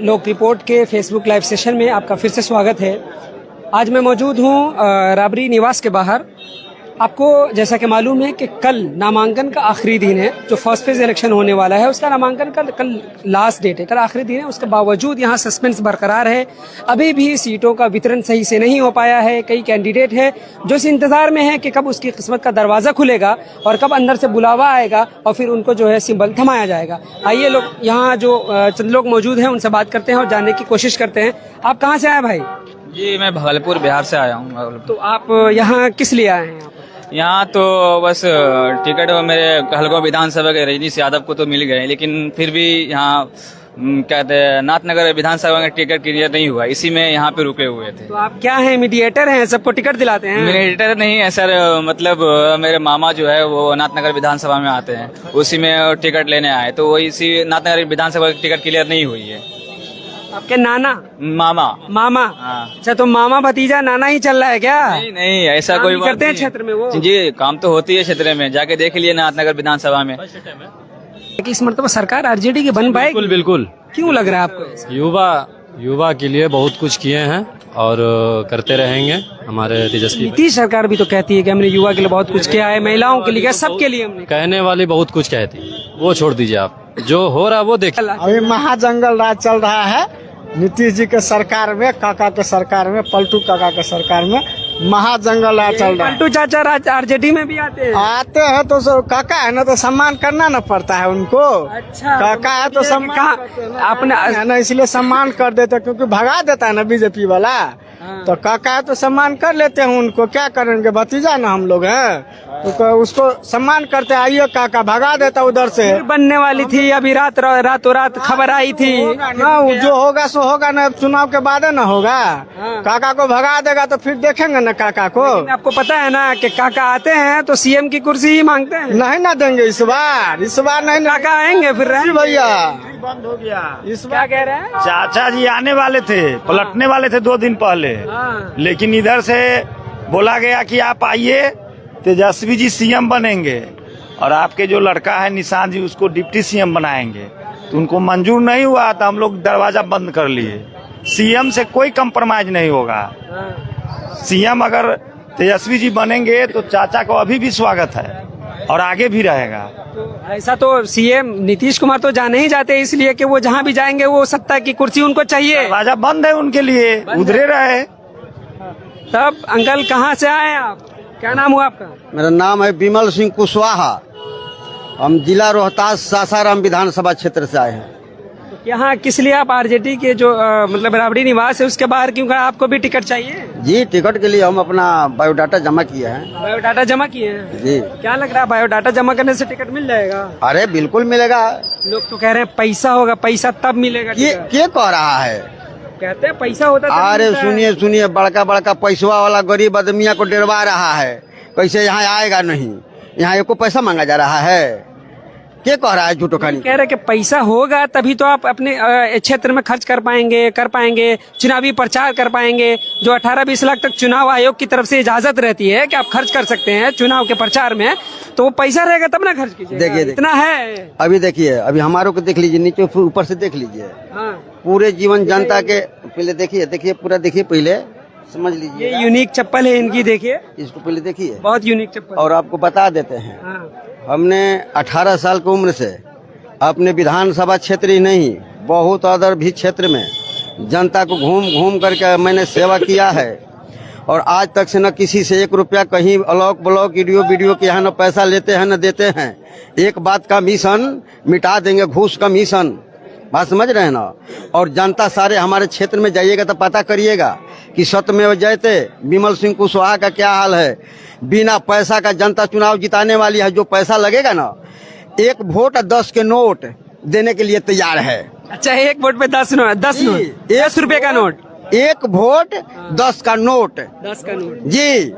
लोक रिपोर्ट के Facebook live session में आपका फिर से स्वागत है। आज मैं मौजूद हूँ राबरी निवास के बाहर। आपको जैसा कि मालूम है कि कल नामांकन का आखिरी दिन है, जो फर्स्ट फेज इलेक्शन होने वाला है उसका नामांकन का कल लास्ट डेट है, कल आखिरी दिन है। उसके बावजूद यहाँ सस्पेंस बरकरार है। अभी भी सीटों का वितरण सही से नहीं हो पाया है। कई कैंडिडेट है जो इस इंतजार में है कि कब उसकी किस्मत का दरवाजा खुलेगा और कब अंदर से बुलावा आएगा और फिर उनको जो है सिंबल थमाया जाएगा। आइए लोग यहाँ जो चंद लोग मौजूद हैं उनसे बात करते हैं और जानने की कोशिश करते हैं। आप कहाँ से आए भाई? जी मैं भागलपुर बिहार से आया हूँ। तो आप यहाँ किस लिए आए हैं? यहाँ तो बस टिकट मेरे हलगों विधानसभा के रजनीश यादव को तो मिल गए, लेकिन फिर भी यहाँ कहते हैं नाथनगर विधानसभा का टिकट क्लियर नहीं हुआ, इसी में यहाँ पे रुके हुए थे। तो आप क्या हैं, मीडिएटर हैं, सबको टिकट दिलाते हैं? मीडिएटर नहीं है सर, मतलब मेरे मामा जो है वो नाथनगर विधानसभा में आते हैं, उसी में टिकट लेने आए, तो वो इसी नाथनगर विधानसभा की टिकट क्लियर नहीं हुई है। आपके नाना? मामा। हाँ। अच्छा, तो मामा भतीजा नाना ही चल रहा है क्या? नहीं ऐसा कोई बात करते हैं नहीं। क्षेत्र में वो? जी काम तो होती है क्षेत्र में, जाके देख लिए नाथनगर विधानसभा में। इस मरतबा सरकार आरजेडी की बन पाएगी? बिल्कुल बिल्कुल। क्यों लग रहा है आपको? युवा के लिए बहुत कुछ किए हैं और करते रहेंगे हमारे तेजस्वी। नीतीश सरकार भी तो कहती है कि हमने युवा के लिए बहुत कुछ किया है, महिलाओं के लिए, सबके लिए हमने। कहने वाली बहुत कुछ कहती है, वो छोड़ दीजिए आप, जो हो रहा है वो देखिए। अभी महाजंगल राज चल रहा है नीतीश जी के सरकार में, काका के सरकार में, पलटू काका के सरकार में महाजंगल राज चल रहा है। पलटू चाचा आरजेडी में भी आते हैं तो काका है ना, तो सम्मान करना ना पड़ता है उनको। अच्छा, काका है तो सम्मान आपने है ना, इसलिए सम्मान कर देते, क्योंकि भगा देता है ना बीजेपी वाला। तो काका है तो सम्मान कर लेते हैं उनको, क्या करेंगे, भतीजा ना हम लोग हैं, तो उसको सम्मान करते। आइए काका, भगा देता उधर से। बनने वाली थी, अभी रातों रात खबर आई थी ना, जो होगा सो होगा ना, चुनाव के बाद ना होगा। काका को भगा देगा तो फिर देखेंगे ना काका को। आपको पता है ना कि काका आते हैं तो सीएम की कुर्सी ही मांगते हैं। नहीं ना देंगे इस बार नहीं। काका आएंगे फिर भैया बंद हो गया। इस क्या कह रहे हैं? चाचा जी आने वाले थे, पलटने वाले थे 2 दिन पहले, लेकिन इधर से बोला गया कि आप आइए, तेजस्वी जी सीएम बनेंगे और आपके जो लड़का है निशांत जी उसको डिप्टी सीएम बनाएंगे। तो उनको मंजूर नहीं हुआ तो हम लोग दरवाजा बंद कर लिए। सीएम से कोई कंप्रोमाइज नहीं होगा। सीएम अगर तेजस्वी जी बनेंगे तो चाचा को अभी भी स्वागत है और आगे भी रहेगा। ऐसा तो सीएम नीतीश कुमार तो जाने ही जाते हैं, इसलिए कि वो जहाँ भी जाएंगे वो सत्ता की कुर्सी उनको चाहिए। दरवाजा बंद है उनके लिए, उधरे रहे। तब अंकल कहाँ से आए आप? क्या नाम हुआ आपका? मेरा नाम है विमल सिंह कुशवाहा। हम जिला रोहतास सासाराम विधानसभा क्षेत्र से आए हैं। यहाँ किस लिए आप आरजेडी के जो मतलब राबड़ी निवास है उसके बाहर क्यों? आपको भी टिकट चाहिए? जी, टिकट के लिए हम अपना बायोडाटा जमा किए हैं। बायोडाटा जमा किए हैं जी। क्या लग रहा है, बायोडाटा जमा करने से टिकट मिल जाएगा? अरे बिल्कुल मिलेगा। लोग तो कह रहे हैं पैसा होगा, पैसा तब मिलेगा। ये क्या कह रहा है? कहते हैं पैसा होता है। अरे सुनिए, बड़का पैसवा वाला गरीब आदमिया को डरवा रहा है। कैसे यहाँ आएगा नहीं, यहाँ एको पैसा मांगा जा रहा है। क्या कह रहा है झूठो खानी? कह रहे कि पैसा होगा तभी तो आप अपने क्षेत्र में खर्च कर पाएंगे, चुनावी प्रचार कर पाएंगे। जो 18-20 लाख तक चुनाव आयोग की तरफ से इजाजत रहती है कि आप खर्च कर सकते हैं चुनाव के प्रचार में, तो वो पैसा रहेगा तब ना खर्च कीजिए। देखिए इतना है। अभी देखिए, अभी हमारों को देख लीजिए, नीचे ऊपर से देख लीजिए। पूरे जीवन जनता के पहले देखिए, पूरा देखिए, पहले समझ लीजिए। ये यूनिक चप्पल है इनकी, देखिए इसको पहले देखिए, बहुत यूनिक चप्पल। और आपको बता देते हैं, हमने 18 साल की उम्र से अपने विधानसभा क्षेत्र ही नहीं, बहुत अदर भी क्षेत्र में जनता को घूम करके मैंने सेवा किया है। और आज तक से न किसी से 1 रुपया कहीं ब्लॉक वीडियो के यहाँ न पैसा लेते हैं न देते हैं। एक बात का मिशन मिटा देंगे, घूस का मिशन। बात समझ रहे हैं ना? और जनता सारे हमारे क्षेत्र में जाइएगा तो पता करिएगा कि सत्यमेव जयते विमल सिंह कुशवाहा का क्या हाल है। बिना पैसा का जनता चुनाव जिताने वाली है। जो पैसा लगेगा ना, 1 वोट 10 के नोट देने के लिए तैयार है। अच्छा, 1 वोट पे 10 नोट, 10 रुपए का नोट, 1 वोट 10 का नोट, 10 का नोट जी।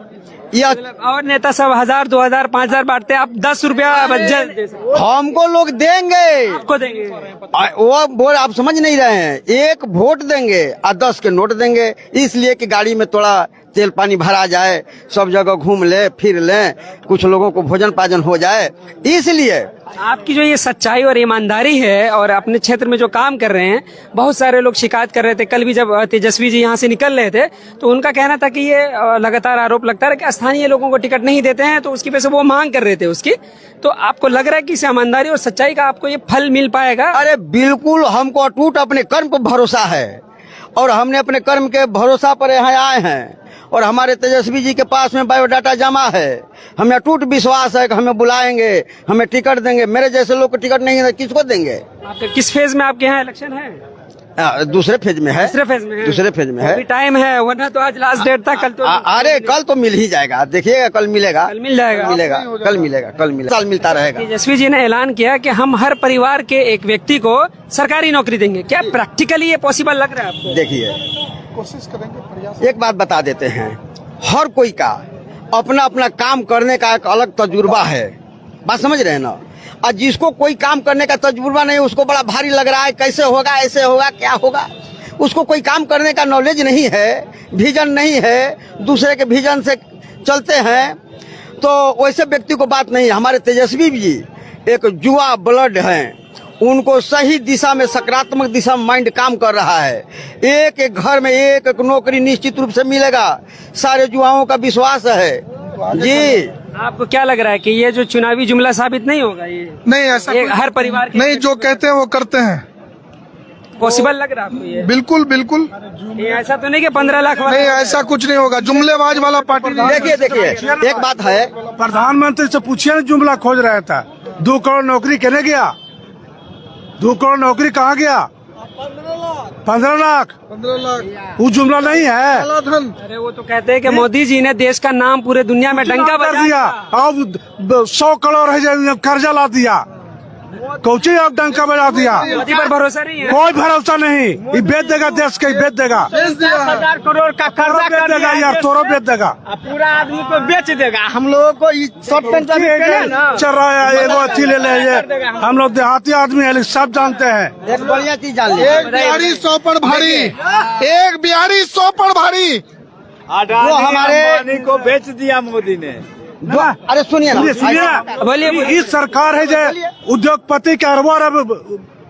और नेता सब 1000, 2000, 5000 बांटते हैं, आप 10 रुपया हमको लोग देंगे, आपको देंगे। वो बोल आप समझ नहीं रहे हैं। 1 वोट देंगे और 10 के नोट देंगे, इसलिए कि गाड़ी में थोड़ा तेल पानी भरा जाए, सब जगह घूम ले फिर ले, कुछ लोगों को भोजन पाजन हो जाए, इसलिए आपकी जो ये सच्चाई और ईमानदारी है और अपने क्षेत्र में जो काम कर रहे हैं, बहुत सारे लोग शिकायत कर रहे थे। कल भी जब तेजस्वी जी यहाँ से निकल रहे थे तो उनका कहना था कि ये लगातार आरोप लगता है कि स्थानीय लोगों को टिकट नहीं देते हैं, तो उसकी वजह से वो मांग कर रहे थे उसकी। तो आपको लग रहा है कि इस ईमानदारी और सच्चाई का आपको ये फल मिल पाएगा? अरे बिल्कुल, हमको अटूट अपने कर्म पर भरोसा है और हमने अपने कर्म के भरोसा पर यहाँ आए हैं और हमारे तेजस्वी जी के पास में बायोडाटा जमा है। हमें अटूट विश्वास है कि हमें बुलाएंगे, हमें टिकट देंगे। मेरे जैसे लोग को टिकट नहीं है, किसको देंगे? आपके किस फेज में आपके यहाँ इलेक्शन है? दूसरे फेज में है। दूसरे फेज में है? दूसरे फेज में है। अभी टाइम है, वरना तो आज लास्ट डेट था। कल तो अरे कल तो मिल ही जाएगा, देखिएगा कल मिलेगा। कल मिल जाएगा। मिलेगा, कल मिलेगा, कल मिलेगा, साल मिलता रहेगा। तेजस्वी जी ने ऐलान किया कि हम हर परिवार के एक व्यक्ति को सरकारी नौकरी देंगे। क्या प्रैक्टिकली ये पॉसिबल लग रहा है आपको? देखिए, कोशिश करेंगे। एक बात बता देते हैं, हर कोई का अपना अपना काम करने का एक अलग तजुर्बा है। बात समझ रहे हैं ना? और जिसको कोई काम करने का तजुर्बा नहीं, उसको बड़ा भारी लग रहा है, कैसे होगा, ऐसे होगा, क्या होगा। उसको कोई काम करने का नॉलेज नहीं है, विजन नहीं है, दूसरे के विजन से चलते हैं, तो वैसे व्यक्ति को बात नहीं। हमारे तेजस्वी जी एक युवा ब्लड हैं, उनको सही दिशा में, सकारात्मक दिशा में माइंड काम कर रहा है। एक एक घर में एक एक नौकरी निश्चित रूप से मिलेगा, सारे युवाओं का विश्वास है जी। आपको क्या लग रहा है कि ये जो चुनावी जुमला साबित नहीं होगा? ये नहीं, ऐसा हर परिवार के नहीं, जो कहते हैं वो करते हैं। पॉसिबल लग रहा है आपको ये? बिल्कुल बिल्कुल ये ऐसा तो नहीं कि 15 लाख वाला? नहीं, ऐसा कुछ नहीं होगा। जुमलेबाज वाला पार्टी नहीं। देखिए देखिए, एक बात है, प्रधानमंत्री से पूछिए ना, जुमला खोज रहा था। 2 करोड़ नौकरी कहने गया, 2 करोड़ नौकरी कहाँ गया? 15 लाख वो जुमला नहीं है। अरे वो तो कहते हैं कि मोदी जी ने देश का नाम पूरे दुनिया में डंका कर बजा दिया। अब 100 करोड़ है कर्जा ला दिया, कौची अब डंका बजा दिया। मोदी पर भरोसा नहीं है? कोई भरोसा नहीं, ये बेच देगा देश के, बेच देगा। 10,000 करोड़ का कर्जा बेच देगा यार, तोरो बेच देगा। पूरा आदमी को बेच देगा। हम लोगों को शॉर्ट टर्म चल रहा है, एगो अथी ले ले। हम लोग देहाती आदमी है, सब जानते हैं। एक बढ़िया चीज जान ली, एक बिहारी 100 पर भारी, एक बिहारी 100 पर भारी। वो हमारे को बेच दिया मोदी ने। अरे सुनिए ना, सुनिए, बोलिए। इस सरकार है जो उद्योगपति के अरबों अरब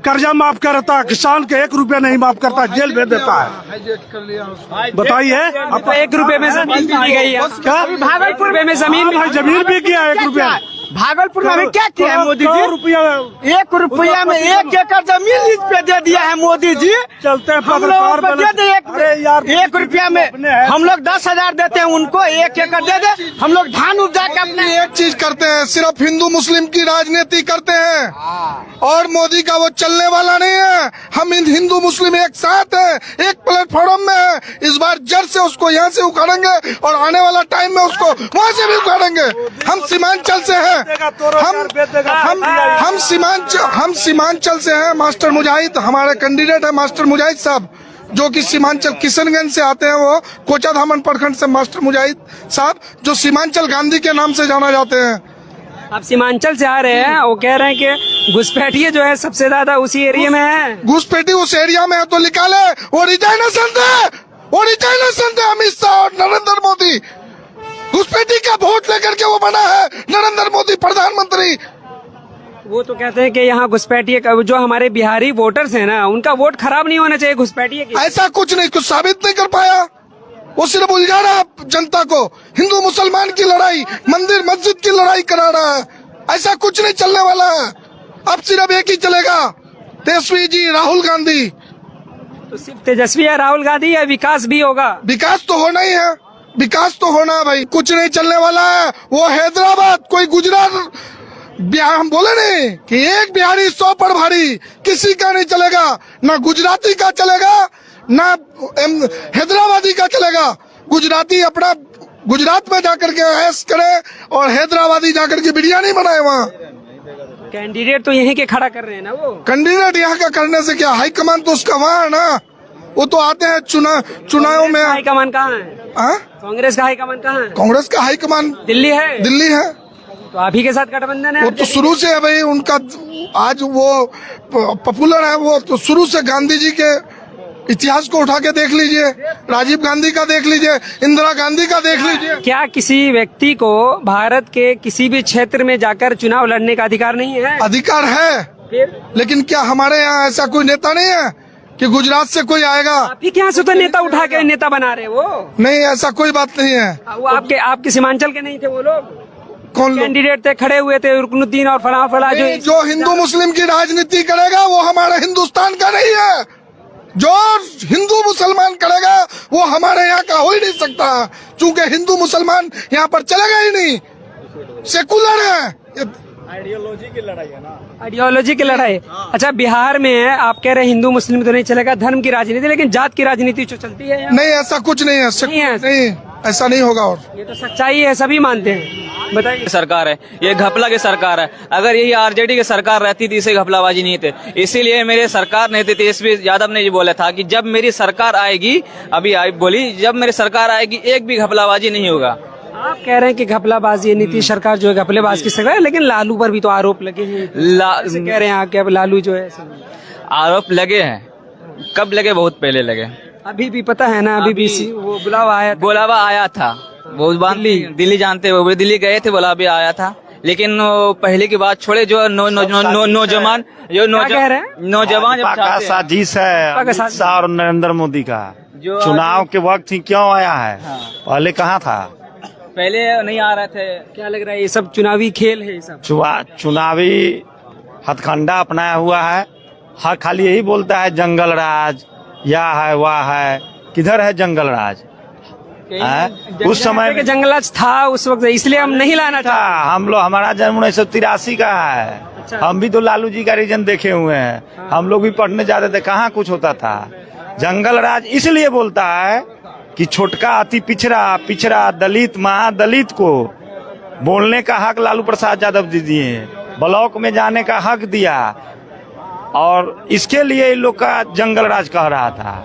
कर्जा माफ करता, किसान के 1 रुपया नहीं माफ करता, जेल भेज देता है। बताइए, अब 1 रुपए में जमीन भी गई है। क्या भागलपुर में जमीन जमीन भी किया 1 रुपया? भागलपुर में अभी क्या किया है मोदी जी? रुपया 1 रुपया में 1 एकड़ जमीन लीज पे दे दिया है मोदी जी। चलते हैं हम लोगों को दे दे 1 रुपया में। हम लोग 10,000 देते हैं उनको, 1 एकड़ दे दे। हम लोग धान उपजा के अपने एक चीज करते हैं, सिर्फ हिंदू मुस्लिम की राजनीति करते हैं और मोदी का वो चलने वाला नहीं है। हम हिंदू मुस्लिम एक साथ हैं, एक प्लेटफॉर्म में है। इस बार जड़ से उसको यहाँ से उखाड़ेंगे और आने वाला टाइम में उसको वहाँ से भी उखाड़ेंगे। हम सीमांचल से हैं, हम सीमांचल से हैं। मास्टर मुजाहिद हमारे कैंडिडेट है, मास्टर मुजाहिद साहब, जो कि सीमांचल किशनगंज से आते हैं। वो कोचाधामन प्रखंड से मास्टर मुजाहिद साहब, जो सीमांचल गांधी के नाम से जाना जाते हैं। आप सीमांचल से आ रहे हैं, वो कह रहे हैं कि घुसपैठिए जो है सबसे ज्यादा उसी एरिया में है। घुसपैठी उस एरिया में है तो निकाले, वो रिजाइनेशन दे, वो रिजाइनेशन दे अमित शाह और नरेंद्र मोदी। घुसपैठी का वोट लेकर के वो बना है नरेंद्र मोदी प्रधानमंत्री। वो तो कहते हैं कि यहाँ घुसपैठिए का जो हमारे बिहारी वोटर्स हैं ना, उनका वोट खराब नहीं होना चाहिए घुसपैठिए की। ऐसा कुछ नहीं, कुछ साबित नहीं कर पाया। वो सिर्फ उलझा रहा है जनता को, हिंदू मुसलमान की लड़ाई, मंदिर मस्जिद की लड़ाई करा रहा है। ऐसा कुछ नहीं चलने वाला है। अब सिर्फ एक ही चलेगा, तेजस्वी जी, राहुल गांधी। तो सिर्फ तेजस्वी या राहुल गांधी या विकास भी होगा? विकास तो होना ही है, विकास तो होना है भाई। कुछ नहीं चलने वाला है। वो हैदराबाद, कोई गुजरात, हम बोले नहीं कि एक बिहारी 100 पर भारी, किसी का नहीं चलेगा। ना गुजराती का चलेगा, ना हैदराबादी का चलेगा। गुजराती अपना गुजरात में जाकर के ऐश करे और हैदराबादी जाकर के बिरयानी बनाए वहाँ। कैंडिडेट तो यहीं के खड़ा कर रहे हैं ना वो। कैंडिडेट यहाँ का करने से क्या, हाईकमान तो उसका वहाँ है ना। वो तो आते हैं चुनाव में। हाईकमान कहाँ है? कांग्रेस का हाईकमान कहाँ है? कांग्रेस का हाईकमान दिल्ली है। दिल्ली है। तो आप ही के साथ गठबंधन है? वो तो शुरू से है भाई उनका, आज वो पॉपुलर है। वो तो शुरू से गांधी जी के इतिहास को उठा के देख लीजिए, राजीव गांधी का देख लीजिए, इंदिरा गांधी का देख लीजिए। क्या किसी व्यक्ति को भारत के किसी भी क्षेत्र में जाकर चुनाव लड़ने का अधिकार नहीं है? अधिकार है, फिर लेकिन क्या हमारे यहाँ ऐसा कोई नेता नहीं है कि गुजरात से कोई आएगा? आप ही क्या से तो नेता उठा के नेता बना रहे वो? नहीं, ऐसा कोई बात नहीं है। वो आपके सीमांचल के नहीं थे वो लोग? कौन लोग? कैंडिडेट थे, खड़े हुए थे, रुकनुद्दीन और फला फला। जो हिंदू मुस्लिम की राजनीति करेगा वो हमारे हिंदुस्तान का नहीं है। जो हिंदू मुसलमान करेगा वो हमारे यहाँ का हो ही नहीं सकता, क्योंकि हिंदू मुसलमान यहाँ पर चलेगा ही नहीं, सेकुलर है। आइडियोलॉजी की लड़ाई। अच्छा, बिहार में आप कह रहे हैं हिंदू मुस्लिम तो नहीं चलेगा, धर्म की राजनीति, लेकिन जात की राजनीति जो चलती है यहाँ? नहीं, ऐसा कुछ नहीं है, नहीं, ऐसा नहीं होगा। और ये तो सच्चाई है, सभी मानते हैं। बताइए। सरकार है, ये घपला की सरकार है। अगर यही आरजेडी की सरकार रहती थी, इसे घपलाबाजी नहीं थे। इसीलिए मेरे सरकार नहीं थी। तेजस्वी यादव ने ये बोला था कि जब मेरी सरकार आएगी, अभी आई बोली, जब मेरी सरकार आएगी एक भी घपलाबाजी नहीं होगा। आप कह रहे हैं कि घपलाबाजी नीतीश सरकार जो है घपलेबाज की सरकार है, लेकिन लालू पर भी तो आरोप लगे हैं। कह रहे हैं आप, क्या लालू जो है आरोप लगे हैं? कब लगे? बहुत पहले लगे। अभी भी पता है ना, अभी भी वो बुलावा आया था। वो बात दिल्ली जानते हो, वो दिल्ली गए थे, बोला भी आया था। लेकिन पहले की बात छोड़े, जो नौजवान नौजवान साजिश है अमित शाह और नरेंद्र मोदी का, जो चुनाव के वक्त ही क्यों आया है? पहले कहाँ था? पहले नहीं आ रहे थे। क्या लग रहा है ये सब चुनावी खेल है? ये सब चुनावी हथकंडा अपनाया हुआ है। हर खाली यही बोलता है जंगल राज, या है वाह है। किधर है जंगल राज? उस समय के जंगल राज था उस वक्त, इसलिए हम नहीं लाना था। हम लोग, हमारा जन्म 1983 का है। अच्छा। हम भी तो लालू जी का रीजन देखे हुए हैं। हम लोग भी पढ़ने जाते थे, कहाँ कुछ होता था। जंगल राज इसलिए बोलता है कि छोटका अति पिछड़ा दलित महादलित को बोलने का हक लालू प्रसाद यादव जी दिए, ब्लॉक में जाने का हक दिया, और इसके लिए इन लोग का जंगल राज कह रहा था।